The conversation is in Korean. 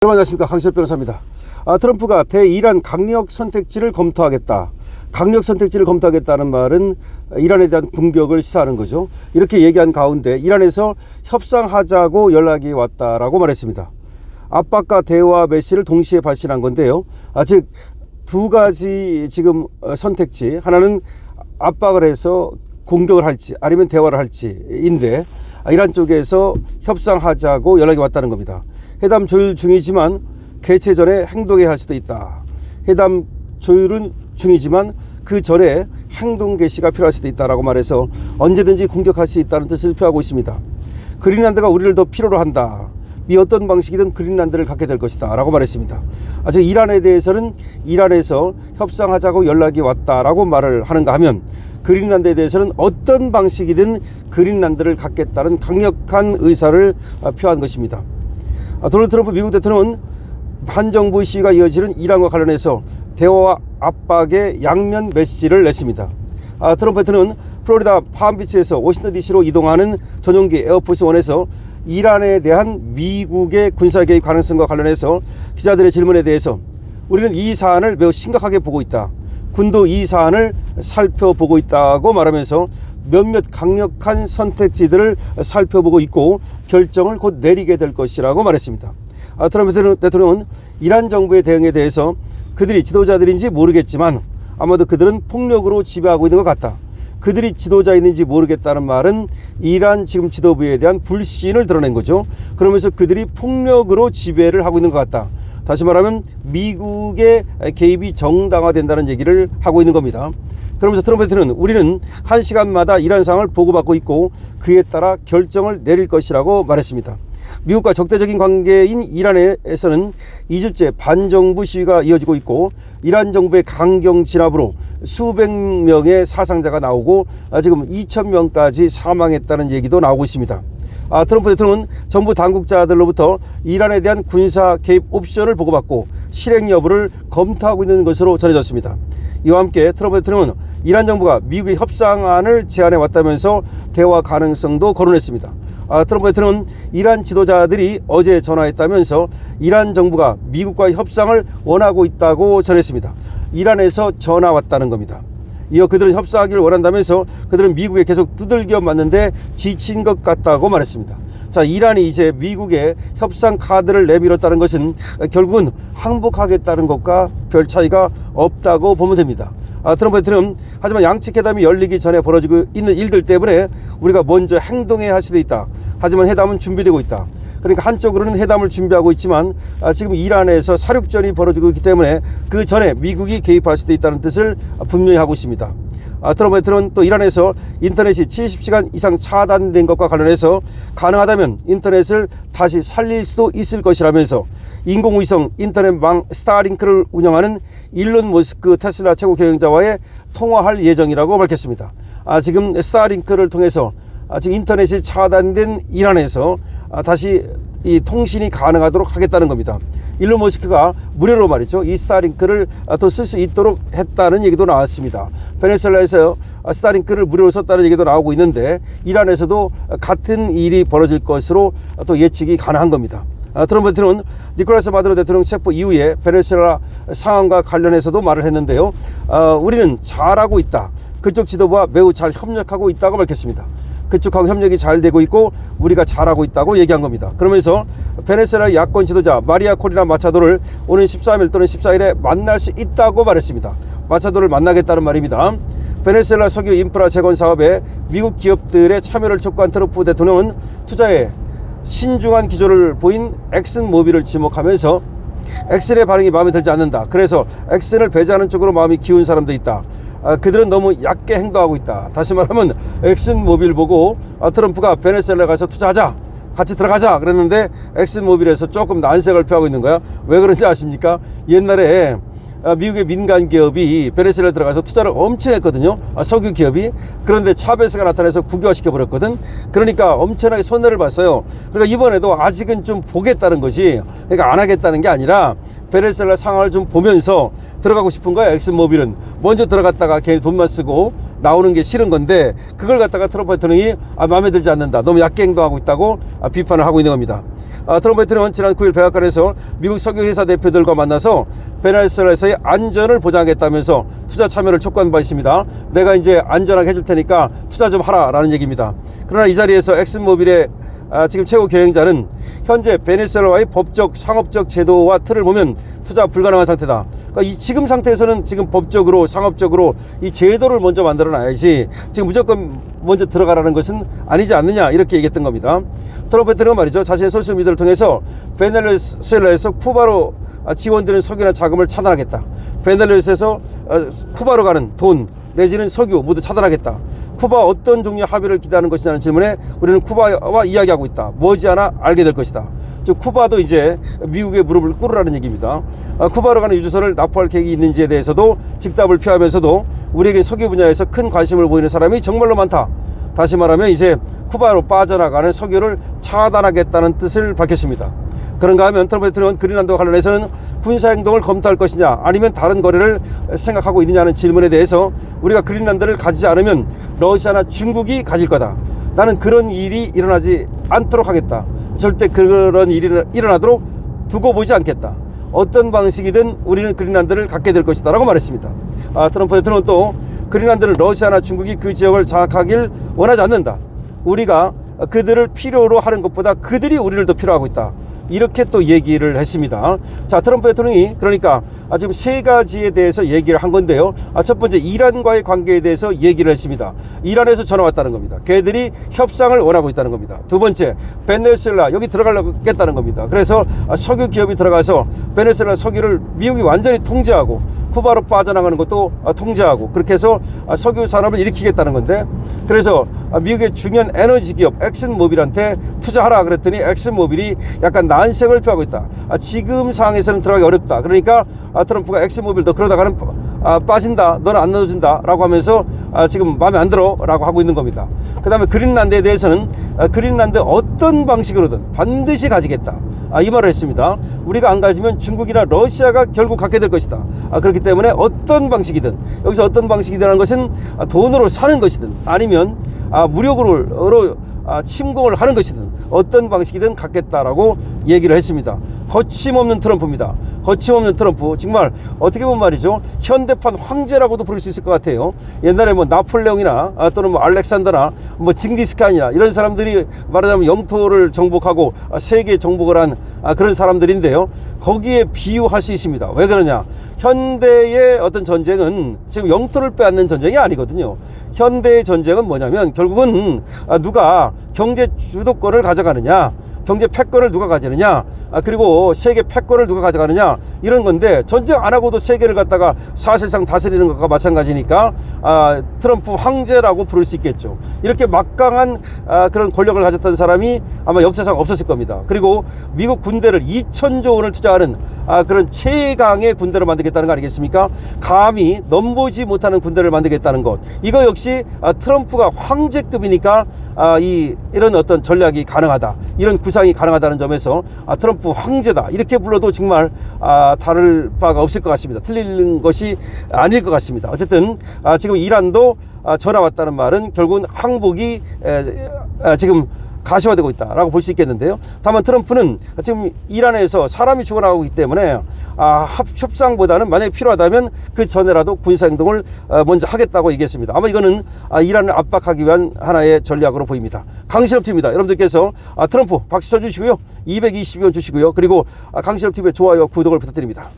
여러분 안녕하십니까, 강시혁 변호사입니다. 트럼프가 대이란 강력 선택지를 검토하겠다. 강력 선택지를 검토하겠다는 말은 이란에 대한 공격을 시사하는 거죠. 이렇게 얘기한 가운데 이란에서 협상하자고 연락이 왔다라고 말했습니다. 압박과 대화 메시를 동시에 발신한 건데요. 즉 두 가지 지금 선택지, 하나는 압박을 해서 공격을 할지 아니면 대화를 할지인데, 이란 쪽에서 협상하자고 연락이 왔다는 겁니다. 회담 조율 중이지만 개최 전에 행동해야 할 수도 있다. 회담 조율은 중이지만 그 전에 행동 개시가 필요할 수도 있다라고 말해서 언제든지 공격할 수 있다는 뜻을 표하고 있습니다. 그린란드가 우리를 더 필요로 한다. 이 어떤 방식이든 그린란드를 갖게 될 것이다 라고 말했습니다. 즉 이란에 대해서는 이란에서 협상하자고 연락이 왔다라고 말을 하는가 하면, 그린란드에 대해서는 어떤 방식이든 그린란드를 갖겠다는 강력한 의사를 표한 것입니다. 도널드 트럼프 미국 대통령은 반정부 시위가 이어지는 이란과 관련해서 대화와 압박의 양면 메시지를 냈습니다. 트럼프 대통령은 플로리다 palm비치에서 워싱턴 DC로 이동하는 전용기 에어포스 1에서 이란에 대한 미국의 군사 개입 가능성과 관련해서 기자들의 질문에 대해서 우리는 이 사안을 매우 심각하게 보고 있다. 군도 이 사안을 살펴보고 있다고 말하면서 몇몇 강력한 선택지들을 살펴보고 있고 결정을 곧 내리게 될 것이라고 말했습니다. 트럼프 대통령은 이란 정부의 대응에 대해서 그들이 지도자들인지 모르겠지만 아마도 그들은 폭력으로 지배하고 있는 것 같다. 그들이 지도자인지 모르겠다는 말은 이란 지금 지도부에 대한 불신을 드러낸 거죠. 그러면서 그들이 폭력으로 지배를 하고 있는 것 같다. 다시 말하면 미국의 개입이 정당화된다는 얘기를 하고 있는 겁니다. 그러면서 트럼프 대통령은 우리는 1시간마다 이란 상황을 보고받고 있고 그에 따라 결정을 내릴 것이라고 말했습니다. 미국과 적대적인 관계인 이란에서는 2주째 반정부 시위가 이어지고 있고 이란 정부의 강경 진압으로 수백 명의 사상자가 나오고 지금 2,000명까지 사망했다는 얘기도 나오고 있습니다. 트럼프 대통령은 정부 당국자들로부터 이란에 대한 군사 개입 옵션을 보고받고 실행 여부를 검토하고 있는 것으로 전해졌습니다. 이와 함께 트럼프 대통령은 이란 정부가 미국의 협상안을 제안해 왔다면서 대화 가능성도 거론했습니다. 트럼프 대통령은 이란 지도자들이 어제 전화했다면서 이란 정부가 미국과의 협상을 원하고 있다고 전했습니다. 이란에서 전화 왔다는 겁니다. 이어 그들은 협상하기를 원한다면서 그들은 미국에 계속 두들겨 맞는데 지친 것 같다고 말했습니다. 이란이 이제 미국의 협상 카드를 내밀었다는 것은 결국은 항복하겠다는 것과 별 차이가 없다고 보면 됩니다. 트럼프 대통령은 하지만 양측 회담이 열리기 전에 벌어지고 있는 일들 때문에 우리가 먼저 행동해야 할 수도 있다. 하지만 회담은 준비되고 있다. 그러니까 한쪽으로는 회담을 준비하고 있지만 지금 이란에서 사륙전이 벌어지고 있기 때문에 그 전에 미국이 개입할 수도 있다는 뜻을 분명히 하고 있습니다. 트럼프 대통령은 또 이란에서 인터넷이 70시간 이상 차단된 것과 관련해서 가능하다면 인터넷을 다시 살릴 수도 있을 것이라면서 인공위성 인터넷망 스타링크를 운영하는 일론 머스크 테슬라 최고 경영자와의 통화할 예정이라고 밝혔습니다. 지금 스타링크를 통해서 지금 인터넷이 차단된 이란에서 다시 이 통신이 가능하도록 하겠다는 겁니다. 일론 머스크가 무료로 말이죠, 이 스타링크를 또 쓸 수 있도록 했다는 얘기도 나왔습니다. 베네수엘라에서 스타링크를 무료로 썼다는 얘기도 나오고 있는데 이란에서도 같은 일이 벌어질 것으로 또 예측이 가능한 겁니다. 트럼프 대통령은 니콜라스 마두로 대통령 체포 이후에 베네수엘라 상황과 관련해서도 말을 했는데요. 우리는 잘하고 있다. 그쪽 지도부와 매우 잘 협력하고 있다고 밝혔습니다. 그쪽하고 협력이 잘 되고 있고 우리가 잘하고 있다고 얘기한 겁니다. 그러면서 베네수엘라 야권 지도자 마리아 코리나 마차도를 오는 13일 또는 14일에 만날 수 있다고 말했습니다. 마차도를 만나겠다는 말입니다. 베네수엘라 석유 인프라 재건 사업에 미국 기업들의 참여를 촉구한 트럼프 대통령은 투자에 신중한 기조를 보인 엑슨모빌을 지목하면서 엑슨의 반응이 마음에 들지 않는다. 그래서 엑슨을 배제하는 쪽으로 마음이 기운 사람도 있다. 그들은 너무 얕게 행동하고 있다. 다시 말하면 엑슨모빌 보고 트럼프가 베네수엘라에 가서 투자하자, 같이 들어가자 그랬는데 엑슨모빌에서 조금 난색을 표하고 있는 거야. 왜 그런지 아십니까? 옛날에 미국의 민간 기업이 베네수엘라에 들어가서 투자를 엄청 했거든요. 석유 기업이. 그런데 차베스가 나타나서 국유화시켜 버렸거든. 그러니까 엄청나게 손해를 봤어요. 그러니까 이번에도 아직은 좀 보겠다는 것이, 그러니까 안 하겠다는 게 아니라 베네수엘라 상황을 좀 보면서 들어가고 싶은 거야. 엑슨모빌은 먼저 들어갔다가 괜히 돈만 쓰고 나오는 게 싫은 건데, 그걸 갖다가 트럼프 대통령이 마음에 들지 않는다, 너무 얕게 행동하고 있다고 비판을 하고 있는 겁니다. 트럼프 대통령은 지난 9일 백악관에서 미국 석유회사 대표들과 만나서 베네수엘라에서의 안전을 보장하겠다면서 투자 참여를 촉구한 바 있습니다. 내가 이제 안전하게 해줄 테니까 투자 좀 하라라는 얘기입니다. 그러나 이 자리에서 엑슨모빌의 지금 최고 경영자는 현재 베네수엘라와의 법적, 상업적 제도와 틀을 보면 투자 불가능한 상태다. 그러니까 이 지금 상태에서는 지금 법적으로, 상업적으로 이 제도를 먼저 만들어 놔야지 지금 무조건 먼저 들어가라는 것은 아니지 않느냐, 이렇게 얘기했던 겁니다. 트럼프 대통령은 말이죠, 자신의 소셜미디어를 통해서 베네수엘라에서 쿠바로 지원되는 석유나 자금을 차단하겠다. 베네수엘에서 쿠바로 가는 돈 내지는 석유 모두 차단하겠다. 쿠바와 어떤 종류의 합의를 기대하는 것이냐는 질문에 우리는 쿠바와 이야기하고 있다. 머지않아 알게 될 것이다. 즉 쿠바도 이제 미국의 무릎을 꿇으라는 얘기입니다. 쿠바로 가는 유조선을 납포할 계획이 있는지에 대해서도 즉답을 피하면서도 우리에게 석유 분야에서 큰 관심을 보이는 사람이 정말로 많다. 다시 말하면 이제 쿠바로 빠져나가는 석유를 차단하겠다는 뜻을 밝혔습니다. 그런가 하면 트럼프 대통령은 그린란드와 관련해서는 군사행동을 검토할 것이냐, 아니면 다른 거래를 생각하고 있느냐는 질문에 대해서 우리가 그린란드를 가지지 않으면 러시아나 중국이 가질 거다. 나는 그런 일이 일어나지 않도록 하겠다. 절대 그런 일이 일어나도록 두고 보지 않겠다. 어떤 방식이든 우리는 그린란드를 갖게 될 것이다 라고 말했습니다. 트럼프 대통령은 또 그린란드는 러시아나 중국이 그 지역을 장악하길 원하지 않는다. 우리가 그들을 필요로 하는 것보다 그들이 우리를 더 필요하고 있다. 이렇게 또 얘기를 했습니다. 자, 트럼프 대통령이 그러니까 지금 세 가지에 대해서 얘기를 한 건데요. 첫 번째, 이란과의 관계에 대해서 얘기를 했습니다. 이란에서 전화 왔다는 겁니다. 걔들이 협상을 원하고 있다는 겁니다. 두 번째, 베네수엘라 여기 들어가려겠다는 겁니다. 그래서 석유 기업이 들어가서 베네수엘라 석유를 미국이 완전히 통제하고 쿠바로 빠져나가는 것도 통제하고 그렇게 해서 석유 산업을 일으키겠다는 건데, 그래서 미국의 중요한 에너지 기업 엑슨모빌한테 투자하라 그랬더니 엑슨모빌이 약간 난색을 표하고 있다. 지금 상황에서는 들어가기 어렵다. 그러니까 트럼프가 엑슨모빌도 그러다가는 빠진다, 너는 안 넣어준다 라고 하면서 지금 마음에 안 들어 라고 하고 있는 겁니다. 그 다음에 그린란드에 대해서는 그린란드 어떤 방식으로든 반드시 가지겠다, 이 말을 했습니다. 우리가 안 가지면 중국이나 러시아가 결국 갖게 될 것이다. 그렇기 때문에 어떤 방식이든, 여기서 어떤 방식이든 것은 돈으로 사는 것이든 아니면 무력으로 침공을 하는 것이든 어떤 방식이든 갖겠다라고 얘기를 했습니다. 거침없는 트럼프입니다. 거침없는 트럼프. 정말 어떻게 보면 말이죠, 현대판 황제라고도 부를 수 있을 것 같아요. 옛날에 뭐 나폴레옹이나 또는 뭐 알렉산더나 뭐 징기스칸이나 이런 사람들이 말하자면 영토를 정복하고 세계 정복을 한 그런 사람들인데요. 거기에 비유할 수 있습니다. 왜 그러냐? 현대의 어떤 전쟁은 지금 영토를 빼앗는 전쟁이 아니거든요. 현대의 전쟁은 뭐냐면 결국은 누가 경제 주도권을 가져가느냐, 경제 패권을 누가 가지느냐, 그리고 세계 패권을 누가 가져가느냐, 이런 건데, 전쟁 안 하고도 세계를 갖다가 사실상 다스리는 것과 마찬가지니까 트럼프 황제라고 부를 수 있겠죠. 이렇게 막강한 그런 권력을 가졌던 사람이 아마 역사상 없었을 겁니다. 그리고 미국 군대를 2,000조 원을 투자하는 그런 최강의 군대를 만들겠다는 거 아니겠습니까? 감히 넘보지 못하는 군대를 만들겠다는 것, 이거 역시 트럼프가 황제급이니까 이런 어떤 전략이 가능하다, 이런 구상이 가능하다는 점에서 트럼프 황제다 이렇게 불러도 정말 다를 바가 없을 것 같습니다. 틀린 것이 아닐 것 같습니다. 어쨌든 지금 이란도 전화 왔다는 말은 결국은 항복이 지금 가시화되고 있다라고 볼 수 있겠는데요. 다만 트럼프는 지금 이란에서 사람이 죽어나가고 있기 때문에 협상보다는 만약에 필요하다면 그 전에라도 군사행동을 먼저 하겠다고 얘기했습니다. 아마 이거는 이란을 압박하기 위한 하나의 전략으로 보입니다. 강신업TV입니다. 여러분들께서 트럼프 박수 쳐주시고요. 222원 주시고요. 그리고 강신업TV의 좋아요, 구독을 부탁드립니다.